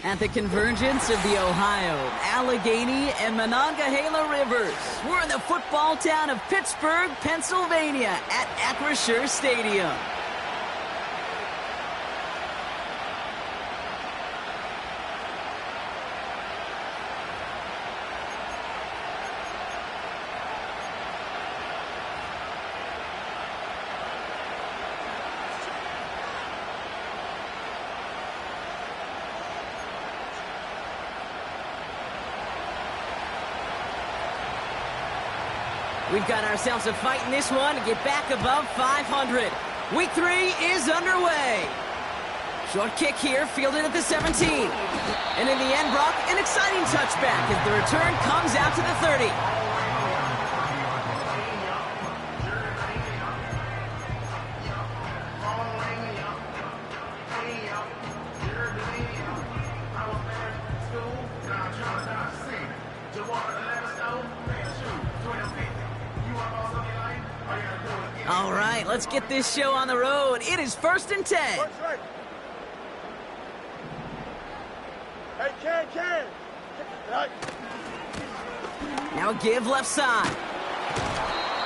At the convergence of the Ohio, Allegheny, and Monongahela rivers, we're in the football town of Pittsburgh, Pennsylvania at Acrisure Stadium. We've got ourselves a fight in this one to get back above 500. Week 3 is underway. Short kick here, fielded at the 17. And in the end, Brock, an exciting touchback as the return comes out to the 30. All right, let's get this show on the road. It is 1st and 10. Hey, Ken. Now a give left side.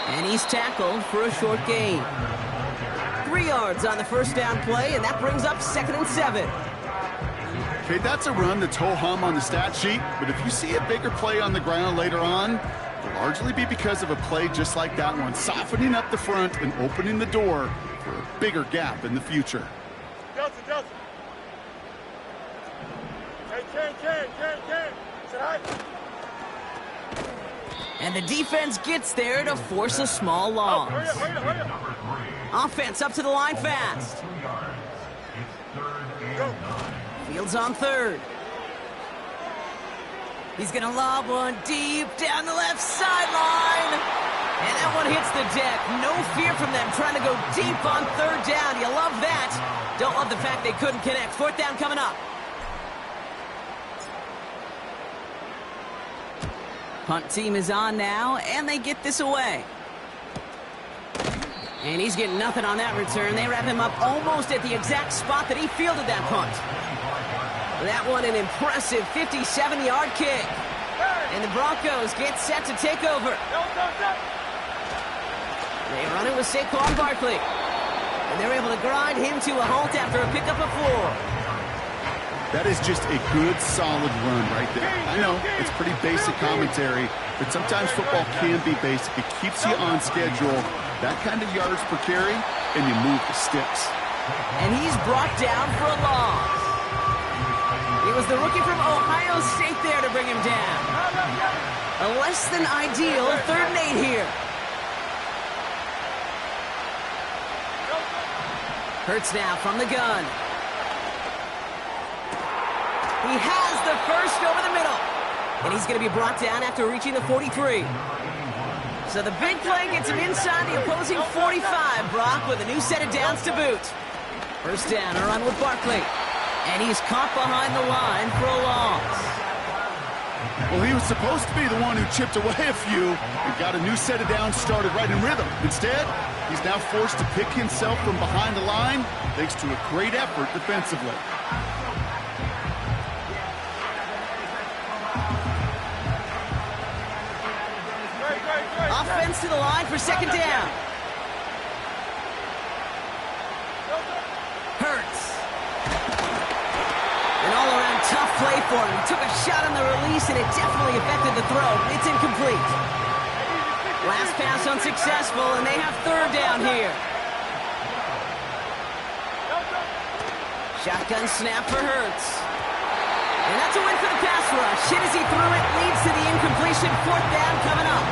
And he's tackled for a short gain. 3 yards on the first down play, and that brings up 2nd and 7. Okay, that's a run that's ho-hum on the stat sheet, but if you see a bigger play on the ground later on, it'll largely be because of a play just like that one, softening up the front and opening the door for a bigger gap in the future. Delta. Hey, Ken. Say hi. And the defense gets there to force a small loss. Hurry up. Offense up to the line fast. Go. Fields on 3rd. He's going to lob one deep down the left sideline. And that one hits the deck. No fear from them trying to go deep on 3rd down. You love that. Don't love the fact they couldn't connect. 4th down coming up. Punt team is on now, and they get this away. And he's getting nothing on that return. They wrap him up almost at the exact spot that he fielded that punt. That one an impressive 57-yard kick. And the Broncos get set to take over. They run it with Saquon Barkley. And they're able to grind him to a halt after a pickup of 4. That is just a good, solid run right there. I know, it's pretty basic commentary, but sometimes football can be basic. It keeps you on schedule, that kind of yards per carry, and you move the sticks. And he's brought down for a loss. It was the rookie from Ohio State there to bring him down. A less than ideal 3rd and 8 here. Hurts now from the gun. He has the first over the middle. And he's going to be brought down after reaching the 43. So the big play gets him inside the opposing 45, Brock, with a new set of downs to boot. First down, a run with Barkley. And he's caught behind the line for a loss. Well, he was supposed to be the one who chipped away a few and got a new set of downs started right in rhythm. Instead, he's now forced to pick himself from behind the line thanks to a great effort defensively. Offense to the line for 2nd down. Hurts. An all-around tough play for him. He took a shot on the release, and it definitely affected the throw. It's incomplete. Last pass unsuccessful, and they have 3rd down here. Shotgun snap for Hurts. And that's a win for the pass rush. Hit as he threw it, leads to the incompletion. 4th down coming up.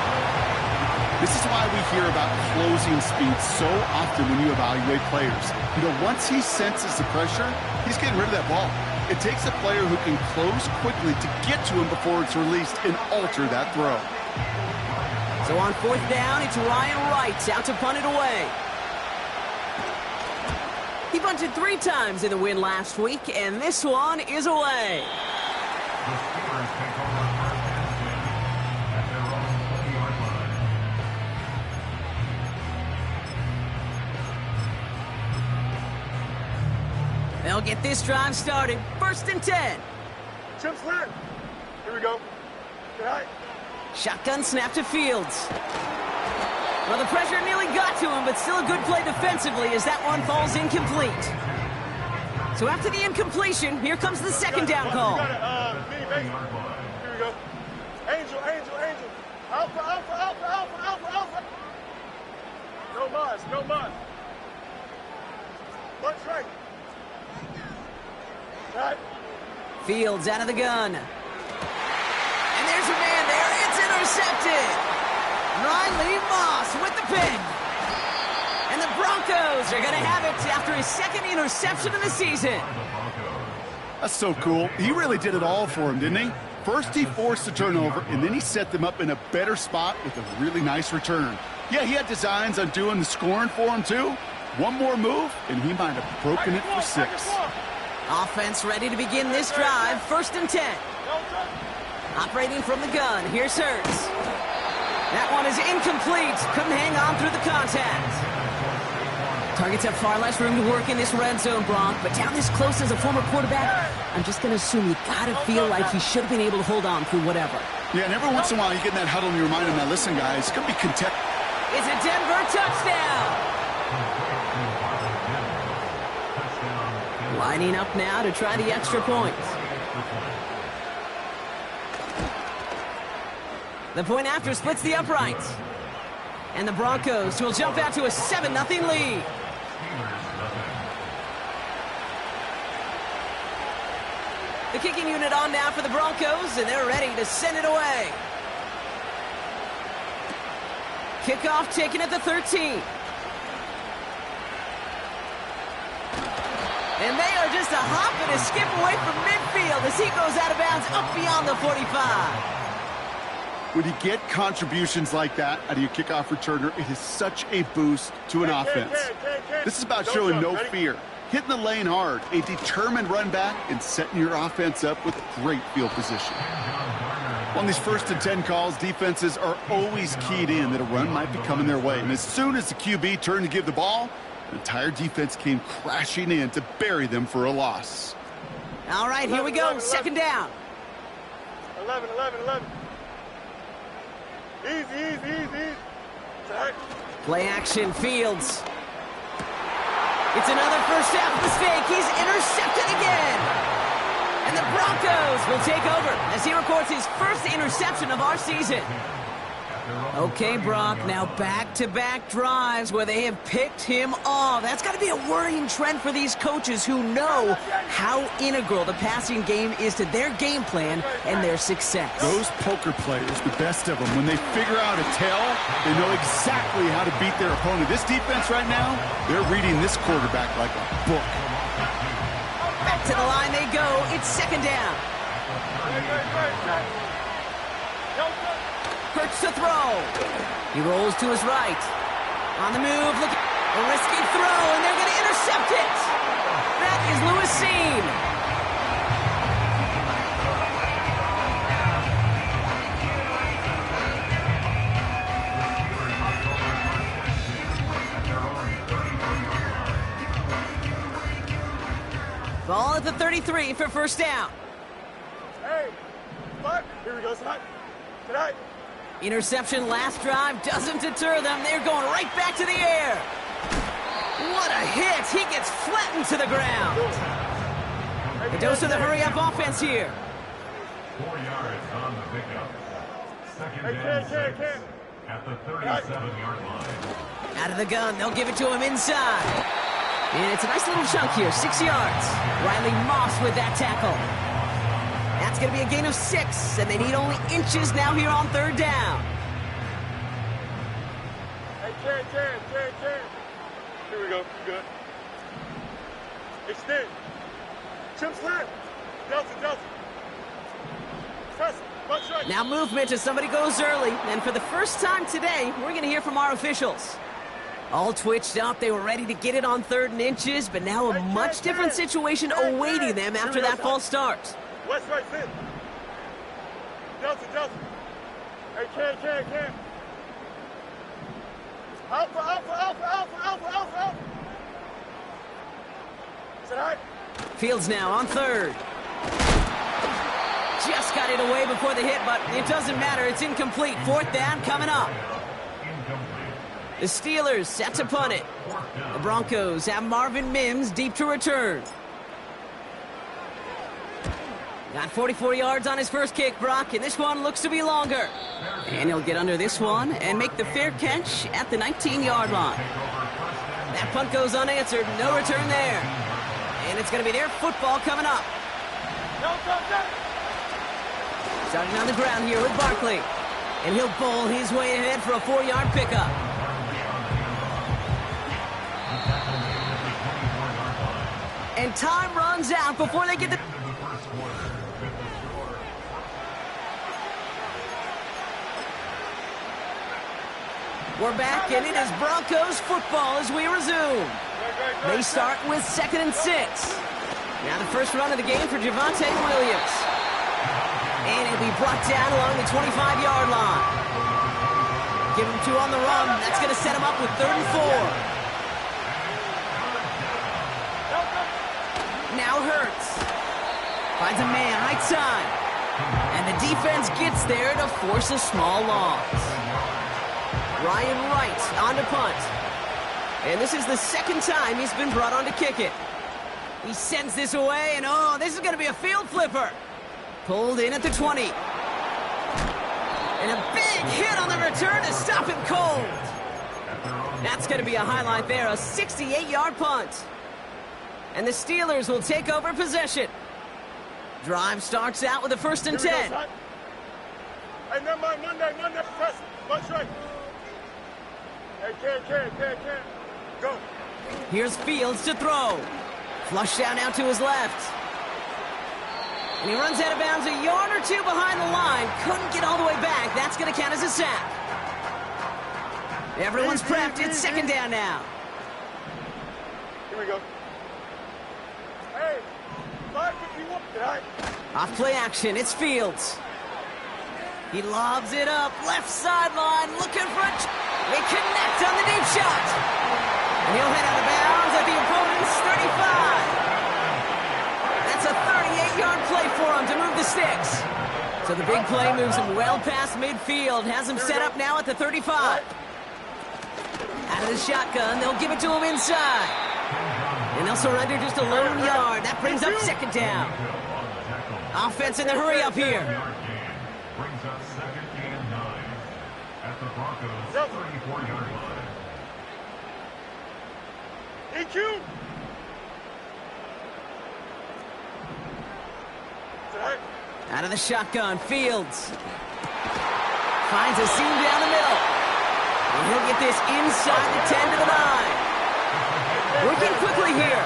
This is why we hear about closing speed so often when you evaluate players. You know, once he senses the pressure, he's getting rid of that ball. It takes a player who can close quickly to get to him before it's released and alter that throw. So on 4th down, it's Ryan Wright out to punt it away. He punted 3 times in the win last week, and this one is away. They'll get this drive started. 1st and 10. Chip slant. Here we go. Good night. Shotgun snap to Fields. Well, the pressure nearly got to him, but still a good play defensively as that one falls incomplete. So after the incompletion, here comes the second down call. Mini base. Here we go. Angel, angel, angel. Alpha, alpha, alpha, alpha, alpha, alpha. No mas, no mas. Bunch right. Right. Fields out of the gun. And there's a man there. It's intercepted. Riley Moss with the pick. And the Broncos are going to have it after his second interception of the season. That's so cool. He really did it all for him, didn't he? First he forced the turnover, and then he set them up in a better spot with a really nice return. Yeah, he had designs on doing the scoring for him, too. One more move, and he might have broken it for 6. Offense ready to begin this drive. 1st and 10. Operating from the gun. Here's Hurts. That one is incomplete. Couldn't hang on through the contact. Targets have far less room to work in this red zone, Brock, but down this close as a former quarterback, I'm just going to assume you got to feel like he should have been able to hold on through whatever. Yeah, and every once in a while you get in that huddle and you remind him that, listen, guys, it's going to be content. It's a Denver touchdown. Lining up now to try the extra point. The point after splits the uprights. And the Broncos will jump out to a 7-0 lead. The kicking unit on now for the Broncos, and they're ready to send it away. Kickoff taken at the 13. And they are just a hop and a skip away from midfield as he goes out of bounds up beyond the 45. When you get contributions like that out of your kickoff returner, it is such a boost to an offense. This is about showing no fear, hitting the lane hard, a determined run back, and setting your offense up with great field position. On these 1st and 10 calls, defenses are always keyed in that a run might be coming their way. And as soon as the QB turned to give the ball, the entire defense came crashing in to bury them for a loss. All right, here we go. 2nd down. 11, 11, 11. Easy, easy, easy. Sorry. Play action, Fields. It's another first half mistake. He's intercepted again. And the Broncos will take over as he records his first interception of our season. Okay, Brock, now back-to-back drives where they have picked him off. That's got to be a worrying trend for these coaches who know how integral the passing game is to their game plan and their success. Those poker players, the best of them, when they figure out a tell, they know exactly how to beat their opponent. This defense right now, they're reading this quarterback like a book. Back to the line they go. It's 2nd down. Hurts to throw. He rolls to his right. On the move, look at a risky throw, and they're going to intercept it. That is Lewis Seen. Ball at the 33 for 1st down. Hey, fuck. Here we go, son. Tonight. Interception last drive doesn't deter them. They're going right back to the air. What a hit. He gets flattened to the ground. A dose of the hurry-up offense here. 4 yards on the pickup. Second Hey, and Ken. 6 at the 37-yard line. Out of the gun, they'll give it to him inside. And it's a nice little chunk here, 6 yards. Riley Moss with that tackle. That's going to be a gain of 6, and they need only inches now here on 3rd down. Hey, Ken. Here we go. Good. Extend. Chip slant. Delta. Press. Bunch right. Now movement as somebody goes early, and for the first time today, we're going to hear from our officials. All twitched up, they were ready to get it on 3rd and inches, but now a much different situation awaiting them after that false start. West right fit. Delta. Hey, Ken. Alpha. Is that all right? Fields now on 3rd. got it away before the hit, but it doesn't matter. It's incomplete. Fourth down coming up. The Steelers set to punt it. The Broncos have Marvin Mims deep to return. Got 44 yards on his first kick, Brock, and this one looks to be longer. And he'll get under this one and make the fair catch at the 19-yard line. That punt goes unanswered. No return there. And it's going to be their football coming up. Starting on the ground here with Barkley. And he'll bowl his way ahead for a 4-yard pickup. And time runs out before they get the... We're back, and it is Broncos football as we resume. They start with 2nd and 6. Now the first run of the game for Javonte Williams. And he'll be brought down along the 25-yard line. Give him 2 on the run. That's going to set him up with 3rd and 4. Now Hurts. Finds a man right side. And the defense gets there to force a small loss. Ryan Wright on to punt. And this is the 2nd time he's been brought on to kick it. He sends this away, and oh, this is going to be a field flipper. Pulled in at the 20. And a big hit on the return to stop him cold. That's going to be a highlight there, a 68-yard punt. And the Steelers will take over possession. Drive starts out with a 1st and 10. Hey, never mind, Monday, press, much right. Hey, can. Go. Here's Fields to throw. Flush down now to his left. And he runs out of bounds a yard or 2 behind the line. Couldn't get all the way back. That's going to count as a sack. Everyone's prepped. It's 2nd down now. Here we go. Hey, 551. Right. Off play action. It's Fields. He lobs it up. Left sideline. Looking for it. They connect on the deep shot. And he'll head out of bounds at the opponent's 35. That's a 38-yard play for him to move the sticks. So the big play moves him well past midfield. Has him set up now at the 35. Out of the shotgun, they'll give it to him inside. And they'll surrender just a lone yard. That brings up 2nd down. Offense in the hurry up here. Brings up 2nd and 9 at the Broncos 34-yard line. EQ. Out of the shotgun, Fields. Finds a seam down the middle. And he'll get this inside the 10 to the 9. Working quickly here.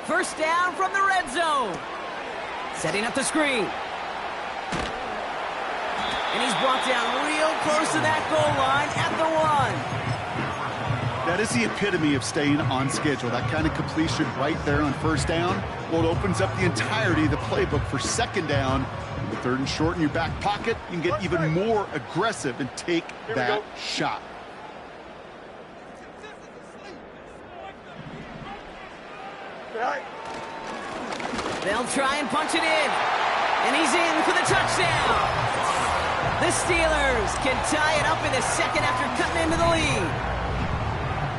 First down from the red zone. Setting up the screen. And he's brought down real close to that goal line at the 1. That is the epitome of staying on schedule. That kind of completion right there on 1st down. Well, it opens up the entirety of the playbook for 2nd down. With 3rd and short in your back pocket, you can get even more aggressive and take that shot. They'll try and punch it in. And he's in for the touchdown. The Steelers can tie it up in the 2nd after cutting into the lead.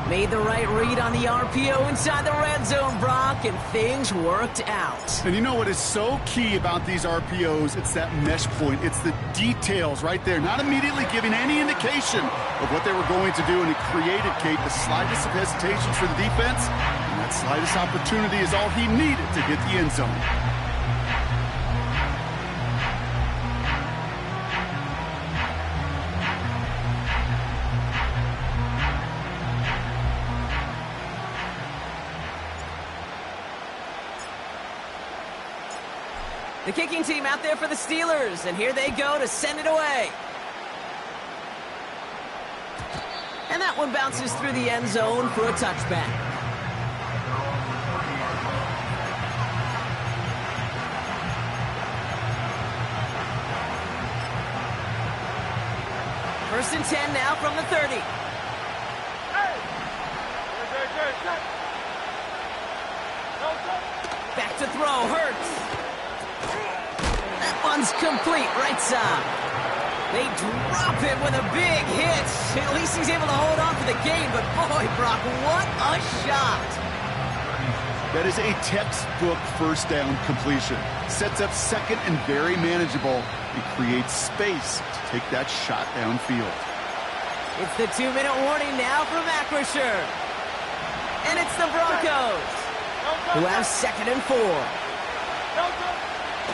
Made the right read on the RPO inside the red zone, Brock, and things worked out. And you know what is so key about these RPOs? It's that mesh point. It's the details right there. Not immediately giving any indication of what they were going to do, and it created, Kate, the slightest of hesitations for the defense. And that slightest opportunity is all he needed to get the end zone. The kicking team out there for the Steelers, and here they go to send it away. And that one bounces through the end zone for a touchback. First and 10 now from the 30. Back to throw. Hurts. That one's complete. Right side. They drop him with a big hit. At least he's able to hold on to the game. But boy, Brock, what a shot. That is a textbook first down completion. Sets up second and very manageable. It creates space to take that shot downfield. It's the 2-minute warning now from Acrisure. And it's the Broncos, who have 2nd and 4.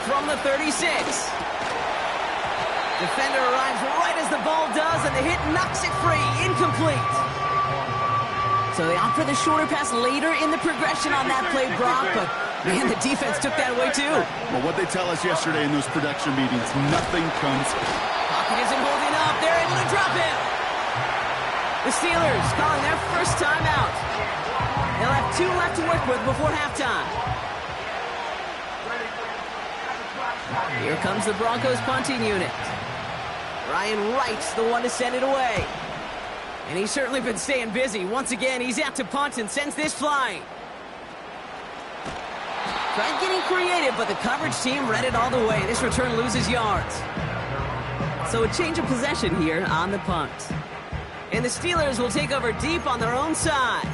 From the 36. Defender arrives right as the ball does, and the hit knocks it free. Incomplete. So they opt for the shorter pass later in the progression on that play, Brock, but man, the defense took that away too. Well, what they tell us yesterday in those production meetings, nothing comes. Pocket isn't holding up. They're able to drop him. The Steelers calling their first timeout. They'll have 2 left to work with before halftime. Here comes the Broncos punting unit. Ryan Wright's the one to send it away. And he's certainly been staying busy. Once again, he's out to punt and sends this flying. Tried getting creative, but the coverage team read it all the way. This return loses yards. So a change of possession here on the punt. And the Steelers will take over deep on their own side.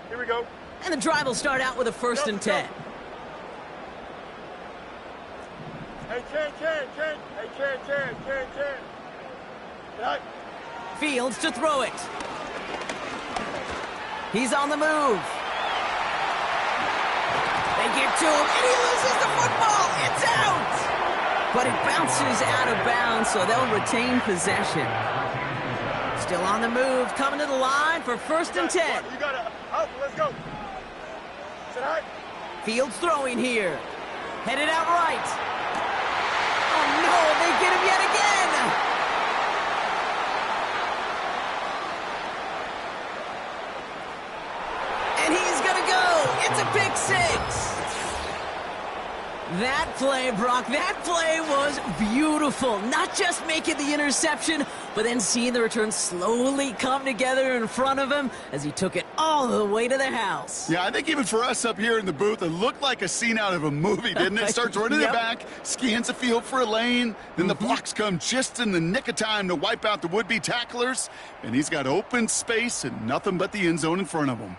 Here we go. And the drive will start out with a 1st and 10. Hey, Ken. Hey, Ken. Right. Fields to throw it. He's on the move. They get to him, and he loses the football. It's out. But it bounces out of bounds, so they'll retain possession. Still on the move, coming to the line for 1st and 10. You got it. Out. Let's go. Sit high. Fields throwing here. Headed out right. Oh, no, they get him yet again. And he's going to go. It's a pick 6. That play, Brock, that play was beautiful. Not just making the interception, but then seeing the return slowly come together in front of him as he took it all the way to the house. Yeah, I think even for us up here in the booth, it looked like a scene out of a movie, didn't it? Starts running Yep. it back, scans the field for a lane, then the blocks come just in the nick of time to wipe out the would-be tacklers, and he's got open space and nothing but the end zone in front of him.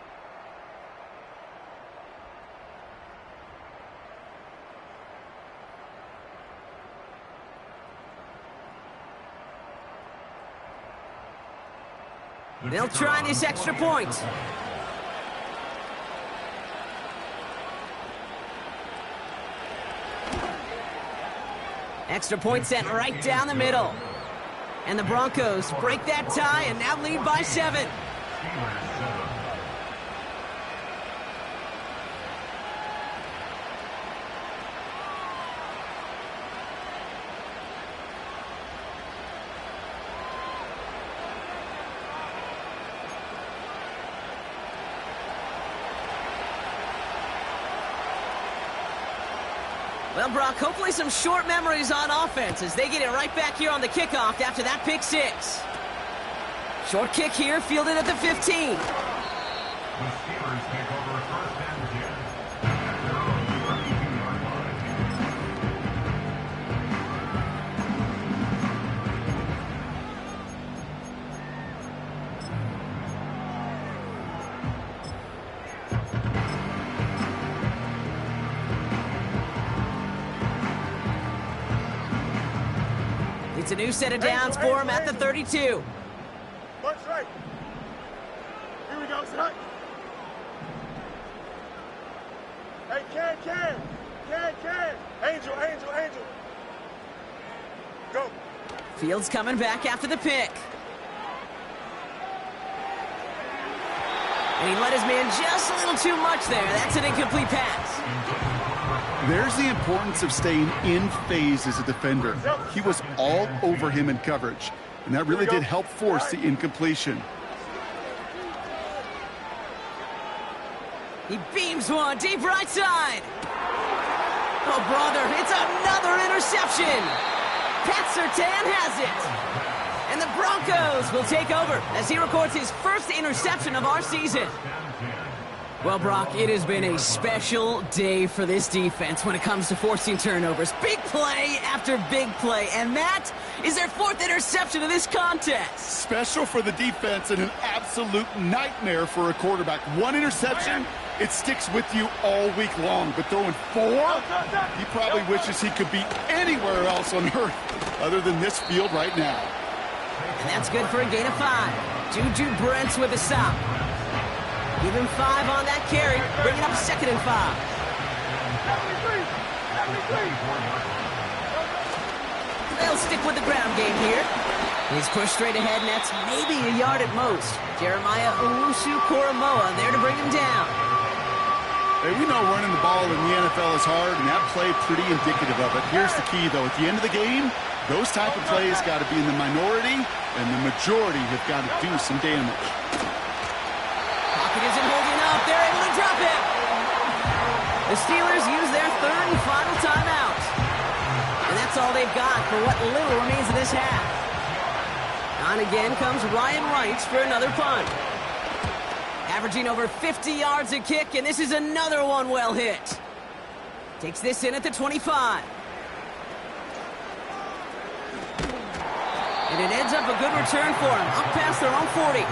They'll try this extra point. Extra point set right down the middle. And the Broncos break that tie and now lead by 7. Well, Brock, hopefully some short memories on offense as they get it right back here on the kickoff after that pick 6. Short kick here, fielded at the 15. The Steelers take over 1st and 10 at their own 32-yard line. It's a new set of downs for him at the 32. Bunch right. Here we go. Sit high. Hey, Ken. Angel. Go. Fields coming back after the pick. And he let his man just a little too much there. That's an incomplete pass. There's the importance of staying in phase as a defender. He was all over him in coverage, and that really did help force the incompletion. He beams one deep right side. Oh, brother, it's another interception. Pat Surtain has it. And the Broncos will take over as he records his first interception of our season. Well, Brock, it has been a special day for this defense when it comes to forcing turnovers. Big play after big play, and that is their fourth interception of this contest. Special for the defense and an absolute nightmare for a quarterback. One interception, it sticks with you all week long, but throwing four, he probably wishes he could be anywhere else on earth other than this field right now. And that's good for a gain of 5. Juju Brents with a stop. Give him 5 on that carry, bringing up 2nd and 5. They'll stick with the ground game here. He's pushed straight ahead, and that's maybe a yard at most. Jeremiah Owusu-Koramoah there to bring him down. Hey, we know running the ball in the NFL is hard, and that play pretty indicative of it. Here's the key, though. At the end of the game, those type of plays got to be in the minority, and the majority have got to do some damage. Pocket isn't holding up. They're able to drop him. The Steelers use their 3rd and final timeout. And that's all they've got for what little remains of this half. On again comes Ryan Wright for another punt. Averaging over 50 yards a kick, and this is another one well hit. Takes this in at the 25. And it ends up a good return for him, up past their own 40.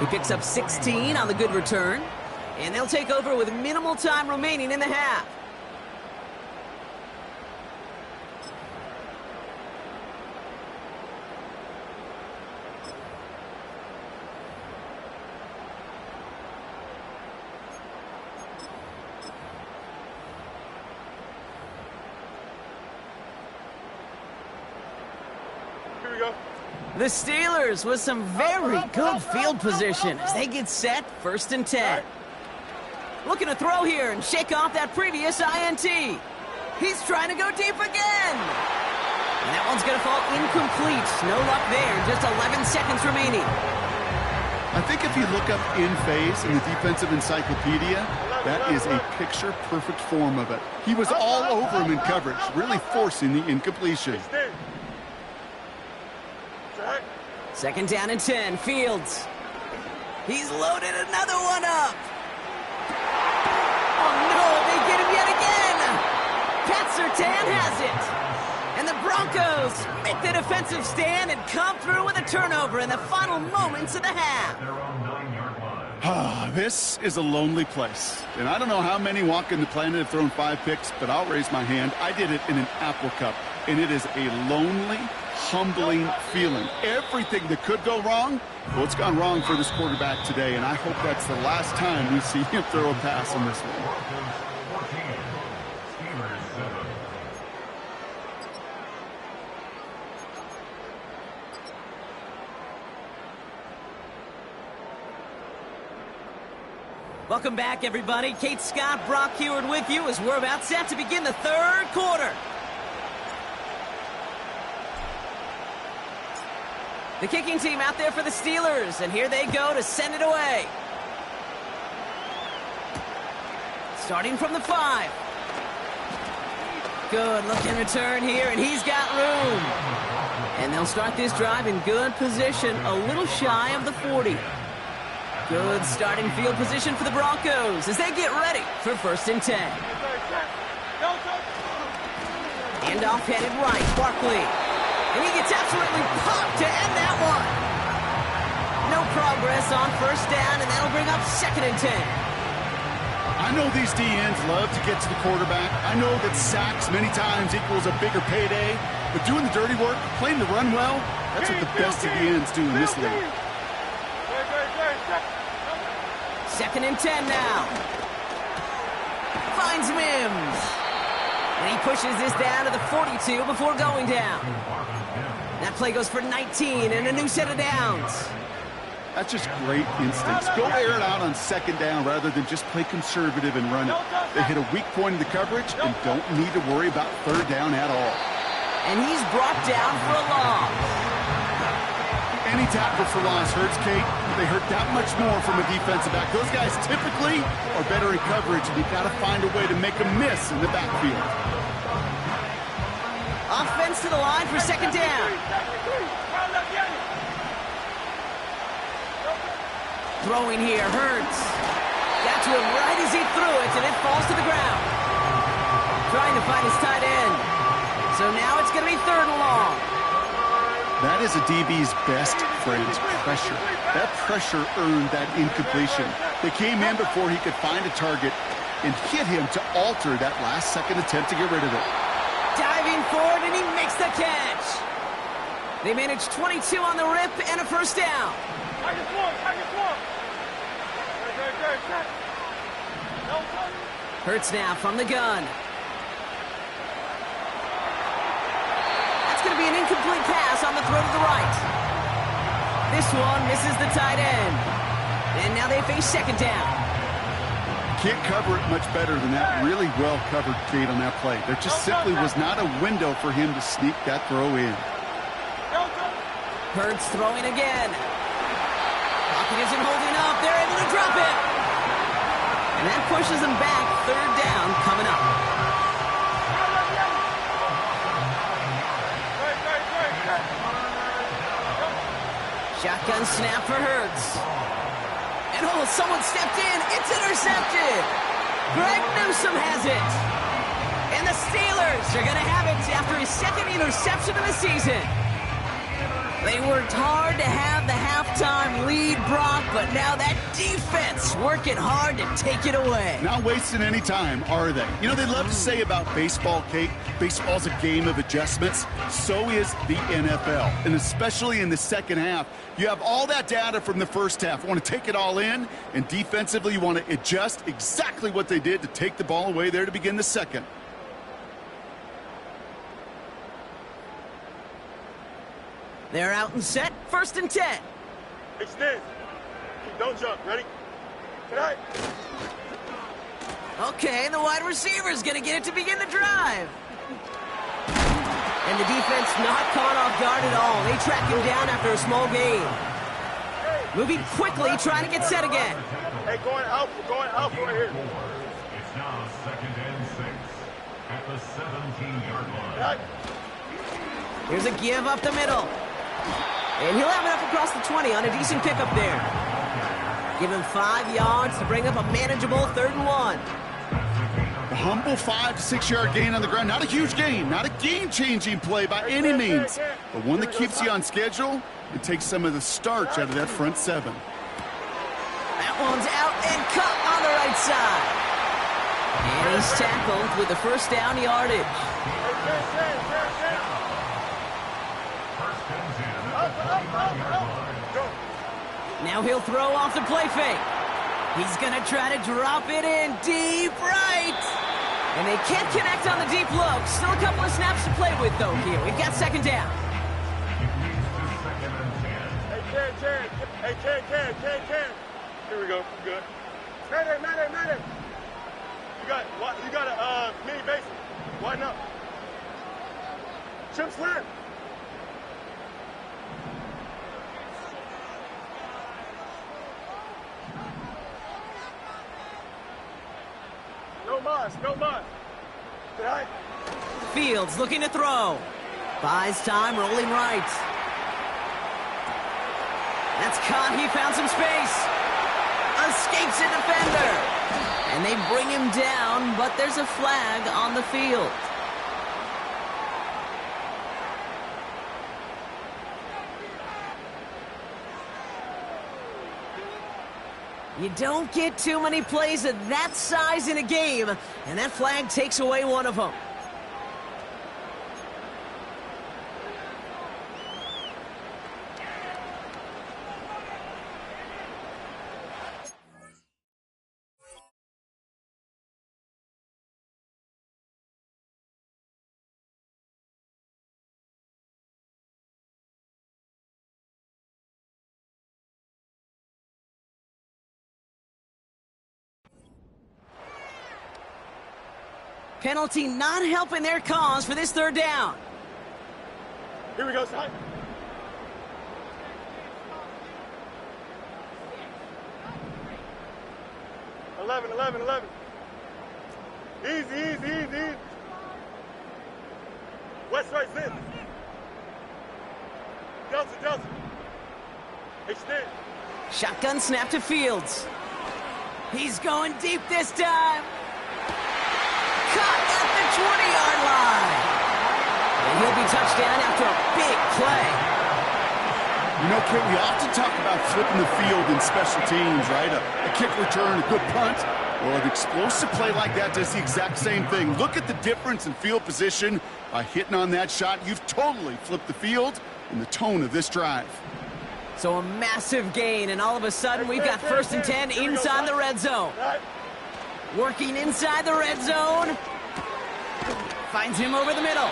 He picks up 16 on the good return, and they'll take over with minimal time remaining in the half. The Steelers with some very good field position as they get set 1st and 10. Looking to throw here and shake off that previous INT. He's trying to go deep again. And that one's going to fall incomplete. No luck there. Just 11 seconds remaining. I think if you look up in phase in the defensive encyclopedia, that is a picture-perfect form of it. He was all over him in coverage, really forcing the incompletion. 2nd down and 10. Fields. He's loaded another one up. Oh, no, they get him yet again. Pat Surtain has it. And the Broncos make the defensive stand and come through with a turnover in the final moments of the half. This is a lonely place. And I don't know how many walking the planet have thrown 5 picks, but I'll raise my hand. I did it in an Apple Cup, and it is a lonely, humbling feeling. Everything that could go wrong, well, it's gone wrong for this quarterback today, and I hope that's the last time we see him throw a pass on this one. Welcome back, everybody. Kate Scott, Brock Heward with you as we're about set to begin the 3rd quarter. The kicking team out there for the Steelers, and here they go to send it away. Starting from the 5. Good looking return here, and he's got room. And they'll start this drive in good position, a little shy of the 40. Good starting field position for the Broncos as they get ready for 1st and 10. Handoff headed right, Barkley. And he gets absolutely popped to end that one. No progress on 1st down, and that'll bring up 2nd and 10. I know these DNs love to get to the quarterback. I know that sacks many times equals a bigger payday. But doing the dirty work, playing the run well, that's what the best of the ends do in this league. 2nd and 10 now. Finds Mims. And he pushes this down to the 42 before going down. That play goes for 19 and a new set of downs. That's just great instincts. Go air it out on second down rather than just play conservative and run it. They hit a weak point in the coverage and don't need to worry about third down at all. And he's brought down for a loss. Any tackle for loss hurts, Kate. They hurt that much more from a defensive back. Those guys typically are better in coverage, and you've got to find a way to make them miss in the backfield. Offense to the line for second down. Throwing here, Hurts. Got to him right as he threw it, and it falls to the ground. Trying to find his tight end. So now it's going to be third and long. That is a DB's best friend, pressure. That pressure earned that incompletion. They came in before he could find a target and hit him to alter that last-second attempt to get rid of it. Diving forward, and he makes the catch. They managed 22 on the rip and a first down. Hurts now from the gun. That's going to be an incomplete pass on the throw to the right. This one misses the tight end. And now they face second down. Can't cover it much better than that. Really well covered, Kate, on that play. There just simply was not a window for him to sneak that throw in. Hurts throwing again. Pocket isn't holding up. They're able to drop it. And that pushes them back. Third down coming up. Shotgun snap for Hurts. And oh, someone stepped in. It's intercepted. Greg Newsome has it. And the Steelers are going to have it after his second interception of the season. They worked hard to have the halftime lead, Brock, but now that defense working hard to take it away. Not wasting any time, are they? You know, they love to say about baseball, Kate, baseball's a game of adjustments. So is the NFL, and especially in the second half. You have all that data from the first half. You want to take it all in, and defensively you want to adjust exactly what they did to take the ball away there to begin the second. They're out and set. First and 10. Extend. Don't jump. Ready? Tonight. Okay, the wide receiver's going to get it to begin the drive. And the defense not caught off guard at all. They track him down after a small gain. Moving quickly, trying to get set again. Hey, going out right here. It's now second and 6 at the 17-yard line. Here's a give up the middle. And he'll have it up across the 20 on a decent pickup there. Give him 5 yards to bring up a manageable third and 1. A humble 5 to 6 yard gain on the ground. Not a huge gain, not a game-changing play by any means, but one that keeps you on schedule and takes some of the starch out of that front 7. That one's out and cut on the right side. And he's tackled with the first down yardage. Now he'll throw off the play fake. He's going to try to drop it in deep right. And they can't connect on the deep look. Still a couple of snaps to play with, though, here. We've got second down. Hey, Ken. Here we go. Good. Madden. You got a mini basic. Widen up. Chip slant. No mas. Tonight. Fields looking to throw. Buys time, rolling right. That's caught. He found some space. Escapes a defender. And they bring him down, but there's a flag on the field. You don't get too many plays of that size in a game, and that flag takes away one of them. Penalty not helping their cause for this third down. Here we go, son. Eleven. Easy. West, right, sit. Delta. Extend. Shotgun snap to Fields. He's going deep this time. Caught at the 20-yard line. And he'll be touched down after a big play. You know, Kit, we often talk about flipping the field in special teams, right? A kick return, a good punt. Well, an explosive play like that does the exact same thing. Look at the difference in field position. By hitting on that shot, you've totally flipped the field and the tone of this drive. So a massive gain, and all of a sudden we've got 1st and 10 inside the red zone. Working inside the red zone. Finds him over the middle.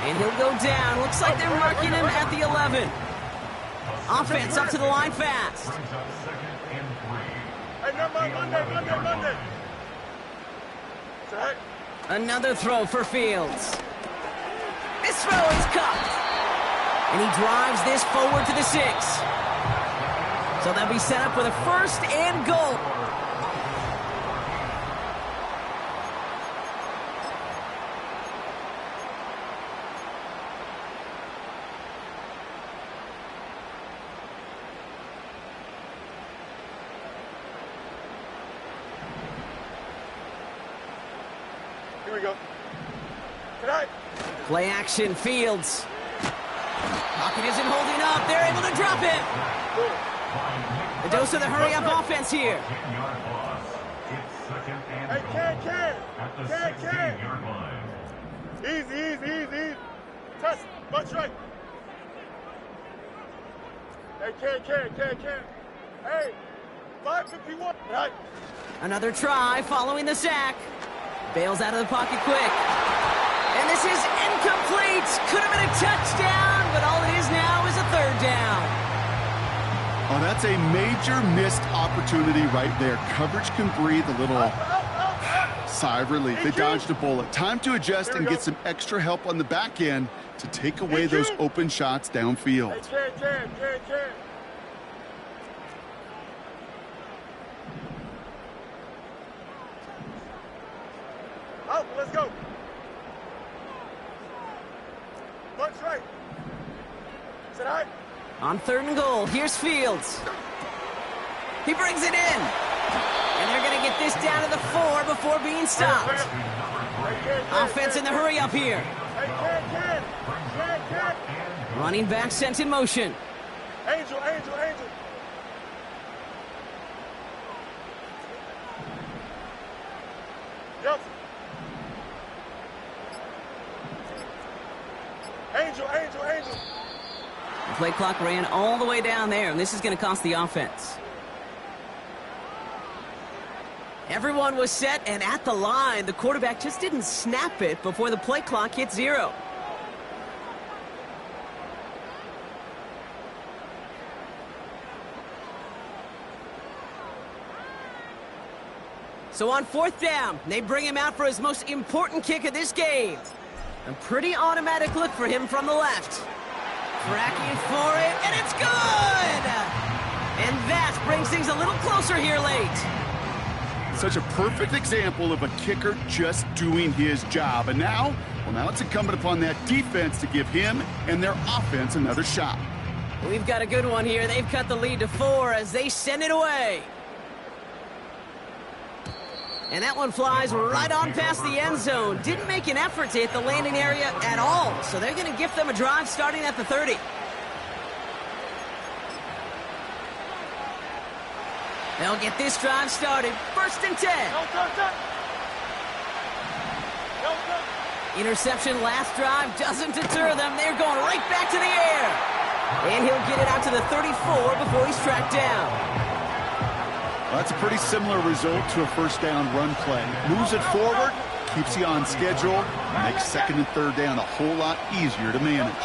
And he'll go down. Looks like they're marking him at the 11. Offense up to the line fast. Monday. Another throw for Fields. This throw is caught. And he drives this forward to the 6. So they'll be set up with a 1st and goal. Here we go. Tonight. Play action, Fields. Pocket isn't holding up. They're able to drop it. A dose of the hurry-up offense here. Hey, can. Easy. Touch. Bunch right. Hey, can. Hey, 5:51. Right. Another try following the sack. Bails out of the pocket quick. And this is incomplete. Could have been a touchdown, but all it is now is a 3rd down. Oh, that's a major missed opportunity right there. Coverage can breathe a little sigh of relief. They dodged a bullet. Time to adjust and get some extra help on the back end to take away those open shots downfield. Hey, can. Out, let's go. Bunch right. Sit high. On 3rd and goal, here's Fields. He brings it in. And they're going to get this down to the 4 before being stopped. Offense in the hurry up here. Hey, can. Running back sent in motion. Angel. Delta. Angel. The play clock ran all the way down there, and this is going to cost the offense. Everyone was set and at the line. The quarterback just didn't snap it before the play clock hit 0. So on 4th down, they bring him out for his most important kick of this game. A pretty automatic look for him from the left. Tracking for it, and it's good! And that brings things a little closer here late. Such a perfect example of a kicker just doing his job. And now it's incumbent upon that defense to give him and their offense another shot. We've got a good one here. They've cut the lead to 4 as they send it away. And that one flies right on past the end zone. Didn't make an effort to hit the landing area at all. So they're going to gift them a drive starting at the 30. They'll get this drive started. 1st and 10. Interception last drive doesn't deter them. They're going right back to the air. And he'll get it out to the 34 before he's tracked down. Well, that's a pretty similar result to a 1st down run play. Moves it forward, keeps you on schedule, makes 2nd and 3rd down a whole lot easier to manage.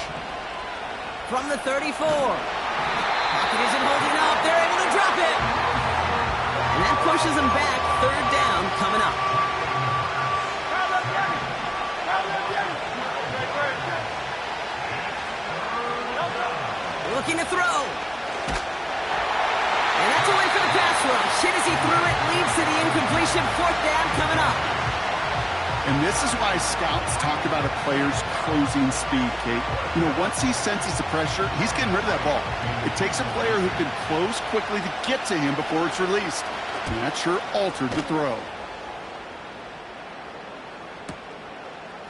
From the 34. Pocket isn't holding up. They're able to drop it. And that pushes them back. 3rd down coming up. looking to throw. And that's a win for the pass rush. Hit as he threw it, leads to the incompletion. 4th down coming up. And this is why scouts talk about a player's closing speed, Kate. You know, once he senses the pressure, he's getting rid of that ball. It takes a player who can close quickly to get to him before it's released. And that sure altered the throw.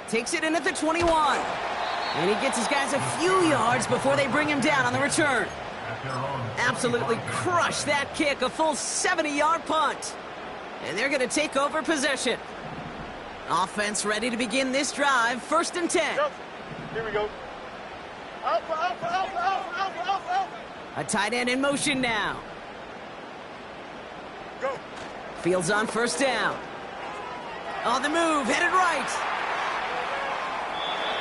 Takes it in at the 21. And he gets his guys a few yards before they bring him down on the return. Absolutely crushed that kick, a full 70-yard punt. And they're going to take over possession. Offense ready to begin this drive. 1st and 10. Here we go. Alpha, alpha, alpha, alpha, alpha, alpha, alpha. A tight end in motion now. Go. Fields on 1st down. On the move, headed right.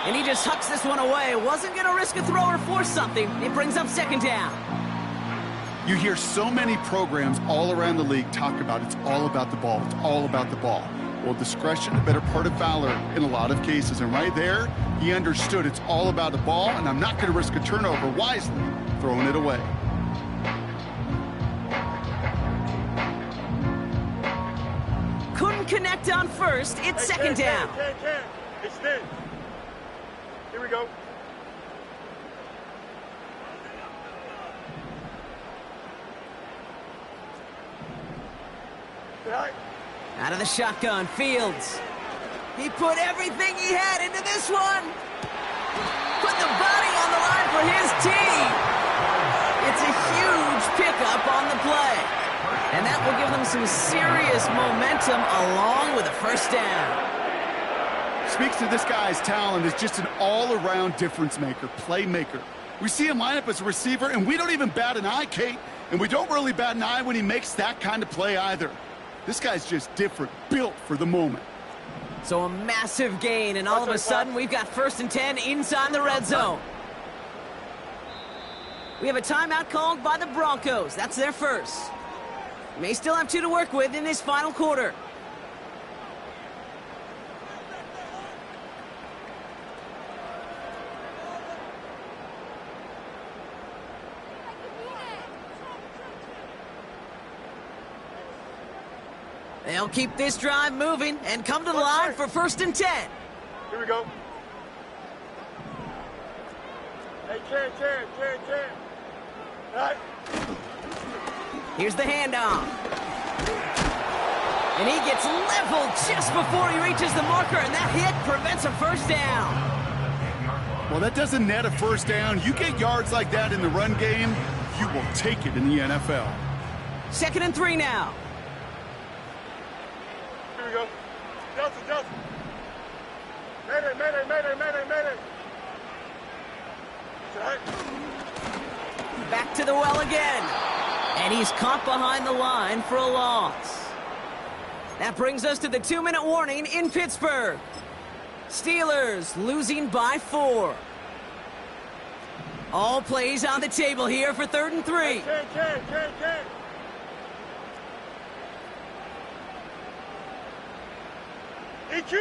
And he just hucks this one away. Wasn't going to risk a throw or force something. It brings up 2nd down. You hear so many programs all around the league talk about it's all about the ball. It's all about the ball. Well, discretion, a better part of valor in a lot of cases. And right there, he understood it's all about the ball, and I'm not going to risk a turnover wisely, throwing it away. Couldn't connect on 1st. It's 2nd down. Extend. Here we go. Right. Out of the shotgun, Fields. He put everything he had into this one. Put the body on the line for his team. It's a huge pickup on the play. And that will give them some serious momentum along with a 1st down. Speaks to this guy's talent as just an all-around difference maker, playmaker. We see him line up as a receiver, and we don't even bat an eye, Kate. And we don't really bat an eye when he makes that kind of play either. This guy's just different, built for the moment. So a massive gain, and all of a sudden we've got 1st and 10 inside the red zone. We have a timeout called by the Broncos. That's their first. May still have 2 to work with in this final quarter. They'll keep this drive moving and come to the line for 1st and 10. Here we go. Hey, Chen. Right. Here's the handoff. And he gets leveled just before he reaches the marker, and that hit prevents a 1st down. Well, that doesn't net a 1st down. You get yards like that in the run game, you will take it in the NFL. 2nd and 3 now. Here we go. Justin. Mayday. Right. Back to the well again. And he's caught behind the line for a loss. That brings us to the 2-minute warning in Pittsburgh. Steelers losing by 4. All plays on the table here for 3rd and 3. Chen. EQ.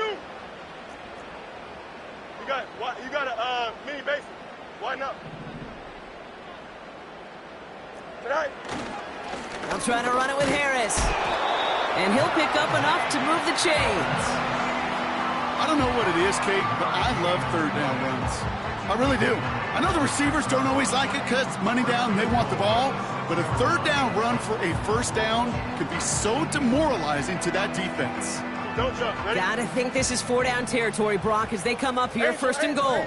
You got a mini basic. Why not? Tonight. They'll try to run it with Harris. And he'll pick up enough to move the chains. I don't know what it is, Kate, but I love 3rd down runs. I really do. I know the receivers don't always like it because money down, they want the ball. But a 3rd down run for a 1st down can be so demoralizing to that defense. Don't jump. Ready? Gotta think this is 4-down territory, Brock, as they come up here, 1st and goal.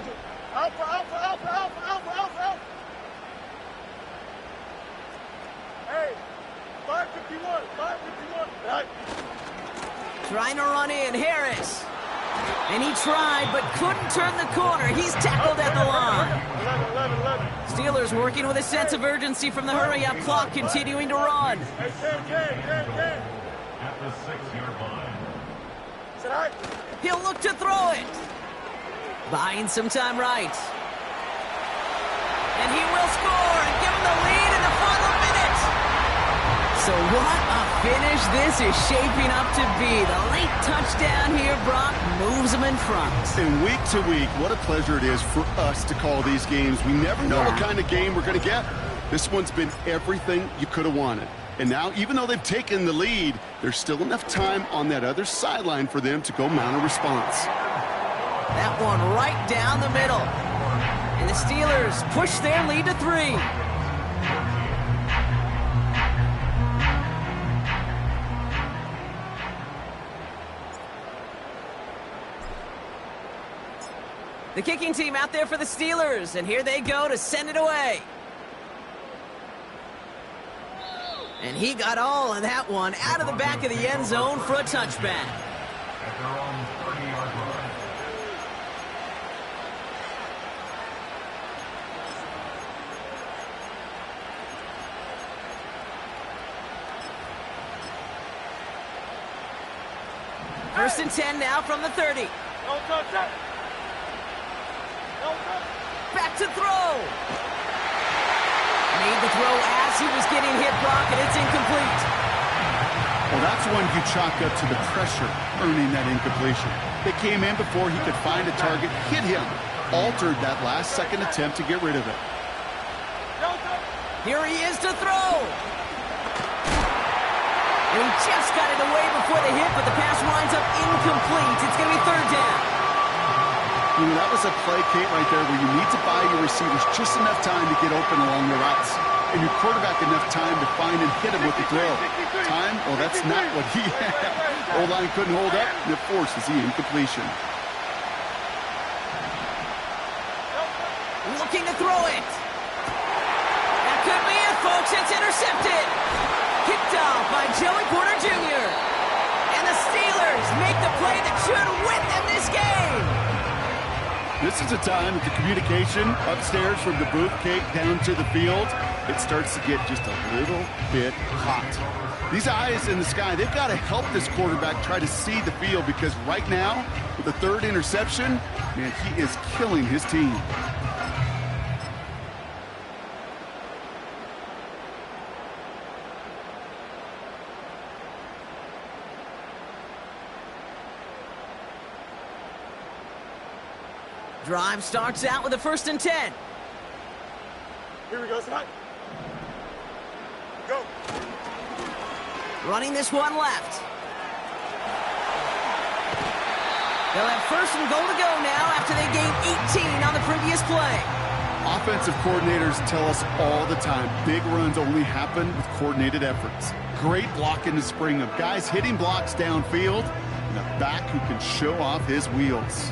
Alpha. Hey, 551. Right. Trying to run in, Harris. And he tried, but couldn't turn the corner. He's tackled at the line. 11. Steelers working with a sense of urgency from the hurry-up clock, continuing to run. Hey, 10. At the 6-yard line. He'll look to throw it. Buying some time right. And he will score and give him the lead in the final minute. So what a finish this is shaping up to be. The late touchdown here, Brock, moves them in front. And week to week, what a pleasure it is for us to call these games. We never know what kind of game we're going to get. This one's been everything you could have wanted. And now, even though they've taken the lead, there's still enough time on that other sideline for them to go mount a response. That one right down the middle. And the Steelers push their lead to 3. The kicking team out there for the Steelers, and here they go to send it away. And he got all of that one out of the back of the end zone for a touchback. At their own 30-yard line. First and 10 now from the 30. No touch that. No touch. Back to throw. Made the throw as he was getting hit, Brock, and it's incomplete. Well, that's one you chalk up to the pressure earning that incompletion. They came in before he could find a target, hit him, altered that last-second attempt to get rid of it. No touch. Here he is to throw. And he just got it away before the hit, but the pass winds up incomplete. It's going to be third down. You know, that was a play, Kate, right there where you need to buy your receivers just enough time to get open along the routes. And your quarterback enough time to find and hit him with the throw. Time? Well, that's not what he had. O-line couldn't hold up, and it forces the incompletion. Looking to throw it. That could be it, folks. It's intercepted. Kicked off by Joey Porter Jr. And the Steelers make the play that should win them this game. This is a time that the communication upstairs from the booth cake down to the field, it starts to get just a little bit hot. These eyes in the sky, they've got to help this quarterback try to see the field because right now, with the third interception, man, he is killing his team. Drive starts out with a first and 10. Here we go, son. Go. Running this one left. They'll have first and goal to go now after they gained 18 on the previous play. Offensive coordinators tell us all the time, big runs only happen with coordinated efforts. Great blocking to spring them. Guys hitting blocks downfield, and a back who can show off his wheels.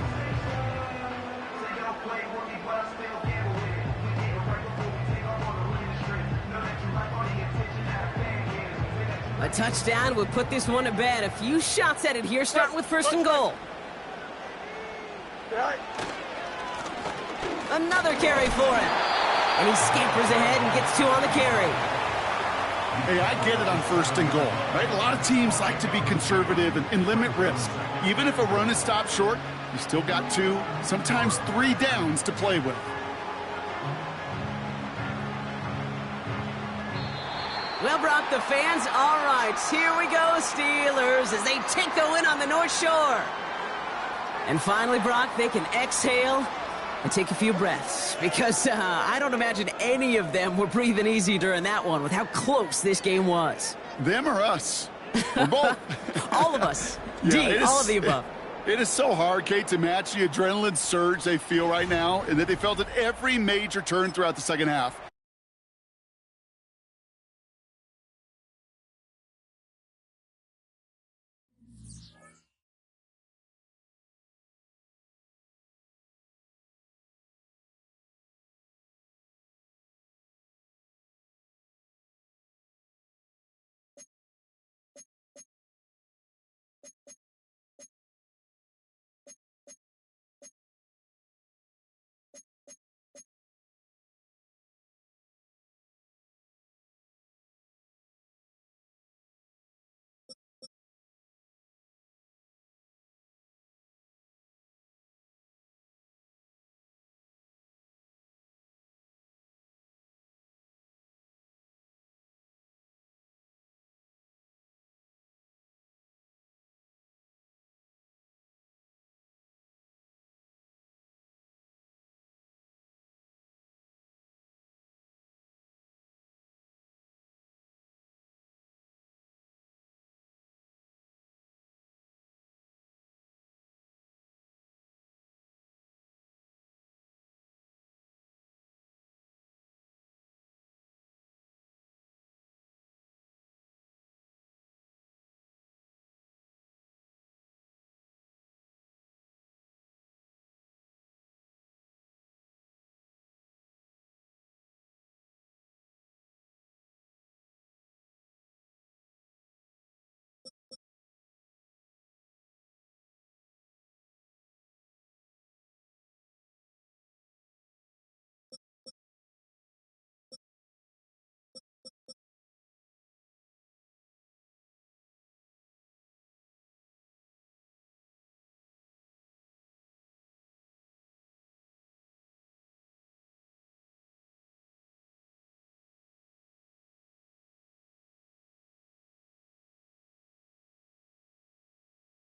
A touchdown would put this one to bed. A few shots at it here, starting with first and goal. Another carry for him. And he scampers ahead and gets 2 on the carry. Hey, I get it on first and goal, right? A lot of teams like to be conservative and limit risk. Even if a run is stopped short, you still got 2, sometimes 3 downs to play with. Well, Brock, the fans, all right, here we go, Steelers, as they take the win on the North Shore. And finally, Brock, they can exhale and take a few breaths, because I don't imagine any of them were breathing easy during that one with how close this game was. Them or us? Or both? All of us. Yeah, all of the above. It is so hard, Kate, to match the adrenaline surge they feel right now, and that they felt at every major turn throughout the second half.